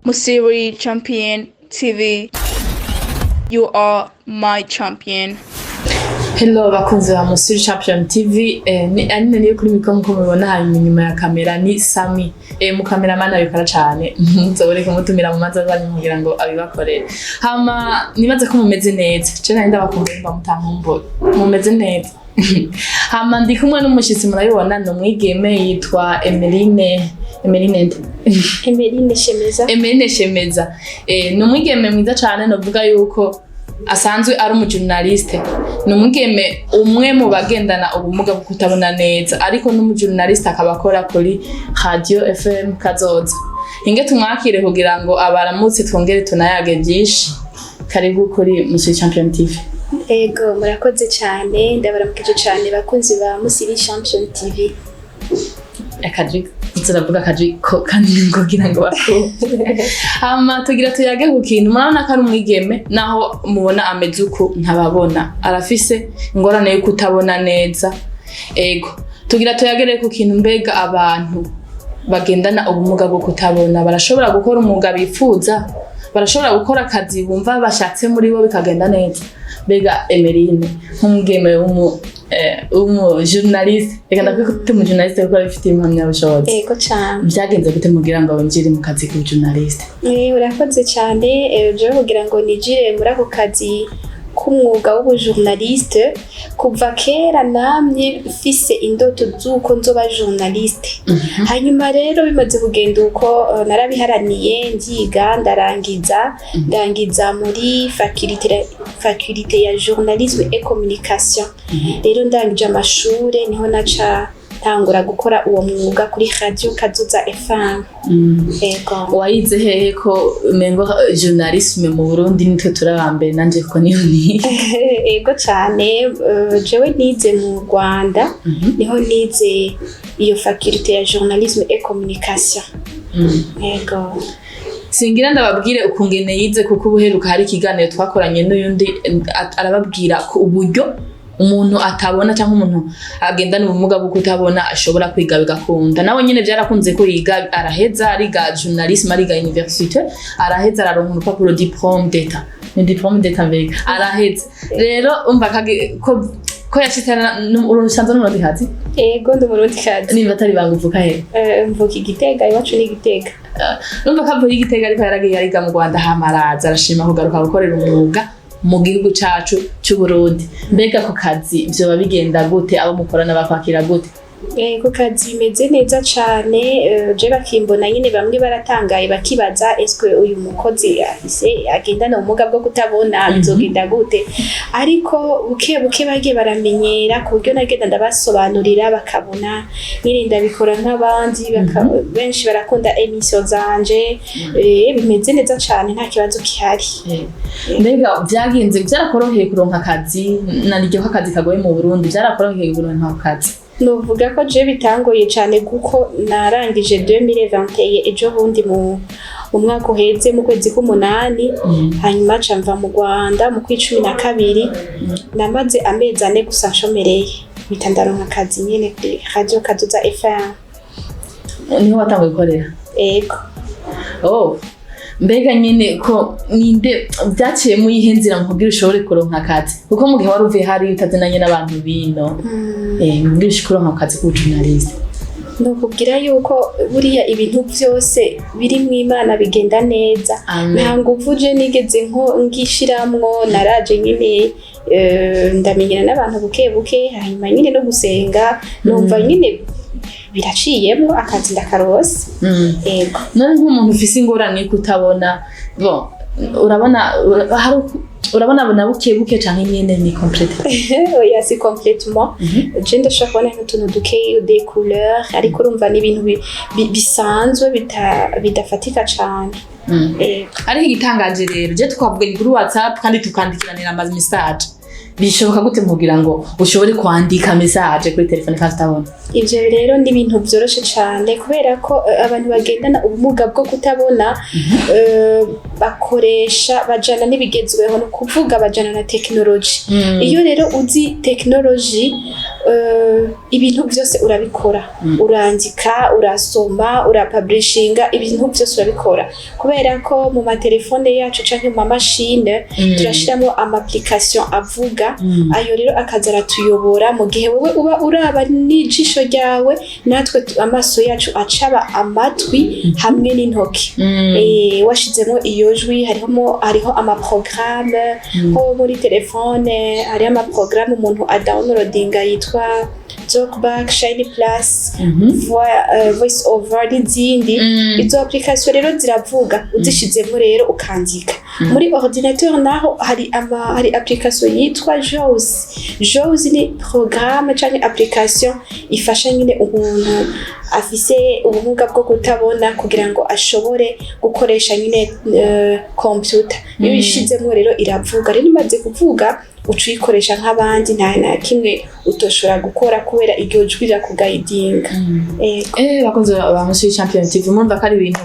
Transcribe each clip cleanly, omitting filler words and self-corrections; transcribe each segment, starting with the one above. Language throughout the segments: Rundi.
Musiri Champion TV. You are my champion. Hello bakunzi ba Musiri Champion TV. Anine niyo kuri mikoro nko mubibona hanyuma nyuma ya kamera ni Sami. Mu cameraman abikora cyane. Nzobore kumutumira mu manza zanyu kugira ngo abibakorere. Hama nibaze ko mumeze neza. Cena ndabakumbuye mutankumbuye. Mumeze neza. Hama ndi kumwe n'umushitsi murabibona no mwigeme yitwa Emeline Shemeza. Ni umwigeme mwiza cyane novuga yuko asanzwe ari umujournaliste. Ni umwigeme umwe mu bagendana ubumuga bwo kutabona neza ariko n'umujournaliste akaba akora kuri Radio FM Kazoza. Inge tumwakire kugira ngo abaramutse twongere tunayage byinshi. Karibu kuri Musiri Champion TV. Ego murakoze cyane ndabaramukije cyane bakunzi ba Musiri Champion TV. Akaji turavuga akaji ko kandi ngogira ngo bako. Hama tugira tuyage ku kintu murabona ko ari umwigeme naho mubona ameze uko ntababona arafise ingorane yo kutabona neza. Ego tugira tuyagere ku kintu mbega abantu bagendana ubumuga bwo kutabona barashobora gukora umwuga bifuza, barashobora gukora akazi bumva bashatse muri bo bikagenda neza. Bega Emeline nk'umwigeme journaliste reka ndakwite mu journaliste kuko bifite impamya bushobozi. Ego cyane byagenze gute mugira ngo winjire mu kazi ku journaliste? Urakoze cyane je kugira ngo nijire muri ako kazi k'umwuga w'ubujournaliste kuva kera namye mfise indoto z'uko nzoba journaliste. Hanyuma rero bimaze kugenda uko narabiharaniye ngiga ndangiza muri faculté ya journalisme et communication. Rero ndangije amashure niho naca tangura gukora uwo mwuga kuri Radio Kazoza FM. Ego wayize hehe ko mengo journalisme mu Burundi nitwe turabambere nanje ko niyo ni? Ego cyane jewe nize mu Rwanda niho nize iyo faculté ya journalisme et communication. Ego singira ndababwire ukungene yize kuko ubuheruka hari ikiganiro twakoranye n'uyundi arababwira ko uburyo umuntu atabona cyangwa umuntu agendana ubumuga bwo kutabona ashobora kwiga bigakunda. Nawe nyine byarakunze ko yiga araheza ariga journalisme ariga université araheza araronka urupapuro diplôme d'état mbere araheza. Rero umva ko yashitana urusanzwe n'umurundi kazi. Ego ndi umurundi kazi. Nimba atari banguvuka he? Mvuka Igitega iwacu ni Igitega. Numva ko avuye Igitega ariko yaragiye ariga mu Rwanda hamaraza arashima kugaruka gukorera umwuga mu gihugu cacu cy'u Burundi. Mbega ko kazi byo bigenda gute abo mukorana bakwakira gute? Ko kazi imeze neza cyane je bakimbona nyine bamwe baratangaye bakibaza eske uyu mukozi afise agendana ubumuga bwo kutabona bizogenda gute, ariko buke bagiye baramenyera ku buryo nagenda ndabasobanurira bakabona nyine ndabikora nk'abandi benshi barakunda emission zanje. Bimeze neza cyane nta kibazo kihari. Mbega byagenze byarakoroheye kuronka akazi nariryo akazi kagoye mu Burundi byarakoroheye kuronka akazi? Novuga ko je bitangoye cyane kuko narangije 2021 ejo bundi mu mwaka uheze mu kwezi k'umunani. Hanyuma camva mu Rwanda mu kwicumi na kabiri namaze amezi 4 gusa nshomereye mpita ndaronka akazi nyene kuri Radio Kazoza FM. Niho watanguye gukorera? Ego. Mbega nyine ko ninde byaciye mu yihenzira mu kugira ushobore kuronka akazi kuko mu gihe wari uvuye hari utazinanye n'abantu bino mugira ushikuronka akazi ku journaliste? No kugira yuko buriya ibintu byose biri mu Imana bigenda neza. Nta nguvu je nigeze ngishiramwo naraje nyine ndamenyana n'abantu buke hanyuma nyine no gusenga numva nyine biraciyemo akazi ndakarose. Ego none nk'umuntu ufise ingorane kutabona urabona na buke canke nyene ni complète? Oya si complètement. Je ndashaka kubona n'utuntu duke des couleurs ariko urumva ni ibintu bisanzwe bidafatika cane. Ariko igitangaje rero je twavuga kuri WhatsApp kandi tukandikiranira ama message. Bishoboka gute mugira ngo ushobore kwandika message kuri telefone kandi utabona? Ivyo rero ndi ibintu byoroshe cyane kubera ko abantu bagendana ubumuga bwo kutabona bakoresha bajana n'ibigezweho no kuvuga bajana na technology. Iyo rero uzi technology ibintu byose urabikora urandika urasoma urapublishinga ibintu byose urabikora kubera ko mu matelefone yacu canke mu mashine turashiramo amapplication avuga ayo rero akaza aratuyobora mu gihe wewe uba uraba n'ijisho ryawe natwe amaso yacu acaba amatwi hamwe n'intoki washizemo iyo jwi hariho amaprogramme ho muri telefone hariho amaprogramme umuntu adownloadinga yitwa Talkback, Shiny Plus, Voice Over n'izindi izo application rero ziravuga uzishizemo rero ukandika muri ordinateur naho hari application yitwa JAWS ni programme canke application ifasha nyine umuntu afise ubumuga bwo kutabona kugira ngo ashobore gukoresha nyine computer iyo ishizemo rero iravuga rero imaze kuvuga ucuyikoresha nk'abandi nta kimwe utoshobora gukora kubera iryo jwi rirakugaidinga bakunze bamusuye champion TV mumva ko ari ibintu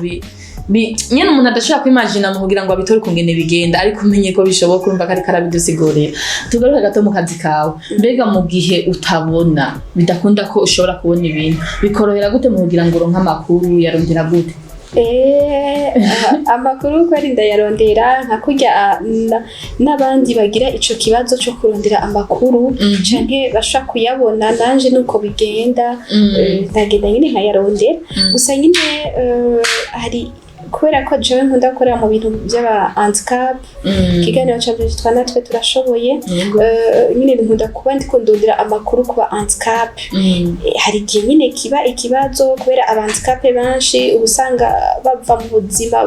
nyene umuntu adashobora kwimagina mu kugira ngo abitore kungene bigenda ariko umenye ko bishoboka urumva ko ari karabidusigurira tugaruka gato mu kazi kawe mbega mu gihe utabona bidakunda ko ushobora kubona ibintu bikorohera gute mu kugira ngo uronke amakuru yarondera gute amakuru ko ari ndayarondera nka kurya n'abandi bagira ico kibazo cyo kurondera amakuru canke bashaka kuyabona nanje nuko bigenda ndagenda nyine nkayarondera gusa nyine hari kubera ko jewe nkunda gukora mu bintu by'aba handicap ikiganiro cyitwa natwe turashoboye nyine nkunda kuba ndiko ndondera amakuru ku ba handicap hari igihe nyine kiba ikibazo kubera aba handicap benshi ubusanga bava mu buzima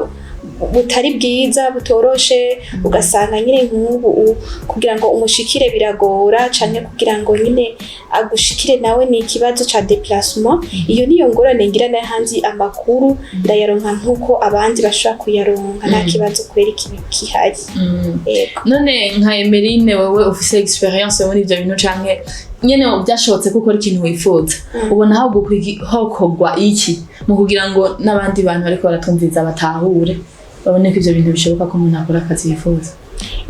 butari bwiza butoroshe ugasanga nyine nk'ubu kugira ngo umushikire biragora canke kugira ngo nyine agushikire nawe ni ikibazo ca déplacement iyo niyo ngorane ngira na hanzi amakuru ndayaronka nkuko abandi bashobora kuyaronka nta kibazo kwera kihari none nka Emeline wewe ufise experience muri ivyo bintu canke nyene byashobotse ko ukora ikintu wifuza ubona hokogwa iki mu kugira ngo n'abandi bantu bariko baratumviza batahure babone ko ivyo bintu bishoboka ko umuntu akora akazi yifuza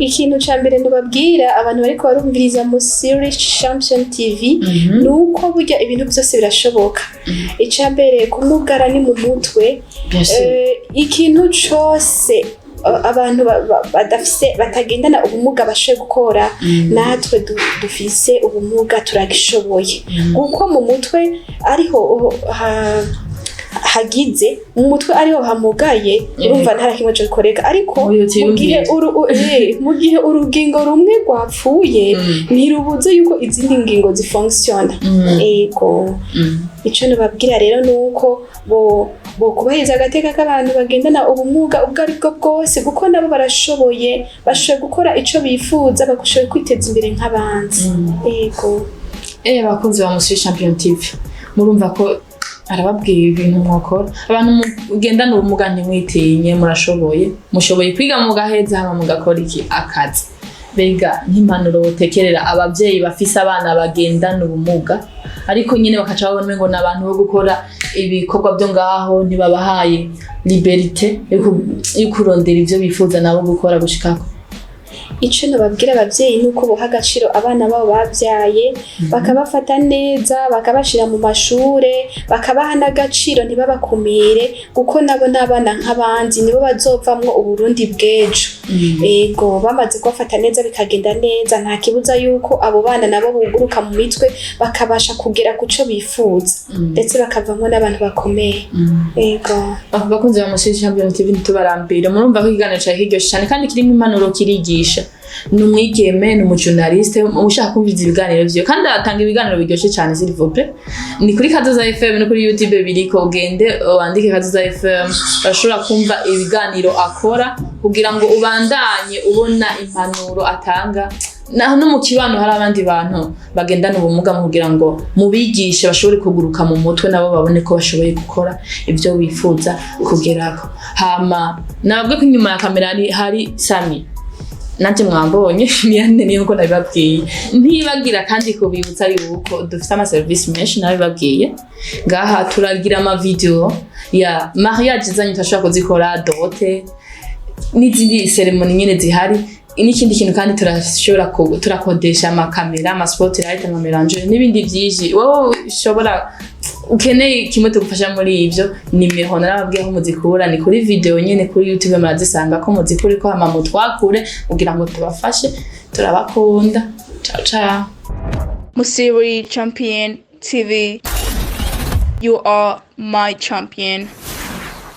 ikintu ca mbere ndubabwira abantu bariko barumviriza mu series Champion TV nuko burya ibintu byose birashoboka ica mbere kumugara ni mu mutwe ikintu cose abantu batagendana ubumuga bashoboye gukora natwe dufise ubumuga turagishoboye kuko mu mutwe ariho hagize mu mutwe ariho hamugaye urumva nta kimwe cyo koreka ariko mu gihe urugingo rumwe rwapfuye ntirubuze yuko izindi ngingo zifunctiona ego ico nababwira rero nuko bo kubahiriza agateka k'abantu bagendana ubumuga ubwo aribwo bwose kuko nabo bashoboye gukora ico bifuza bakushoboye kwiteza imbere nk'abandi ego bakunze bamusuye Champion TV murumva ko arababwiye ibintu mwokora abantu mugendana ubumuga ntimwitinye mushoboye kwiga mugaheza hama mugakora akazi bega nk'impanuro tekerera abavyeyi bafise abana bagendana ubumuga ariko nyine bakaca babona ngo nabantu bo gukora ibikorwa byo ngaho ntibabahaye liberté yo kurondera ivyo bifuza nabo gukora gushikako ico nababwira abavyeyi nuko boha agaciro abana babo bavyaye bakabafata neza bakabashira mu mashure bakabaha n'agaciro ntibabakumire kuko nabo n'abana nk'abandi nibo bazovamwo uburundi bw'ejo ego bamaze kubafata neza bikagenda neza nta kibuza yuko abo bana nabo buguruka mu mitwe bakabasha kugera kuco bifuza ndetse bakavamwo n'abantu bakomeye ego bakunze bamusuye Champion TV ntitubarambire murumva ko ikiganiro cyawe kiryoshe cyane kandi kirimo impanuro kirigisha n'umwigeme n'umujournaliste ushaka kumviza ibiganiro vyo kandi atanga ibiganiro biryoshe cyane s'il vous plaît ni kuri Kazoza FM no kuri YouTube biriko ugende wandike Kazoza FM bashobora kumva ibiganiro akora kugira ngo ubandanye ubona impanuro atanga naho no mukibano hari abandi bantu bagendana ubumuga mu kugira ngo mubigishe bashobore kuguruka mu mutwe nabo babone ko bashoboye gukora ivyo wifuza kugerako hama nabwo ko inyuma ya kamera hari Sami nanje mwambonye miyane niyo ko nabibabwiye ntibagira kandi kubibutsa yuko dufite ama service menshi nabibabwiye ngaha turagira ama video ya mariage zanyu tashaka kuzikora dote n'izindi ceremony nyene zihari n'ikindi kintu kandi turashobora turakodesha amakamera amaspotlight amamelange n'ibindi byinshi wowe ushobora ukeneye kimwe tugufasha muri ivyo nimero narababwiye aho muzikura ni kuri video nyene kuri YouTube murazisanga ko muzikuri ko hama mutwakure kugira ngo tubafashe turabakunda ciao ciao Musiri Champion TV, you are my champion.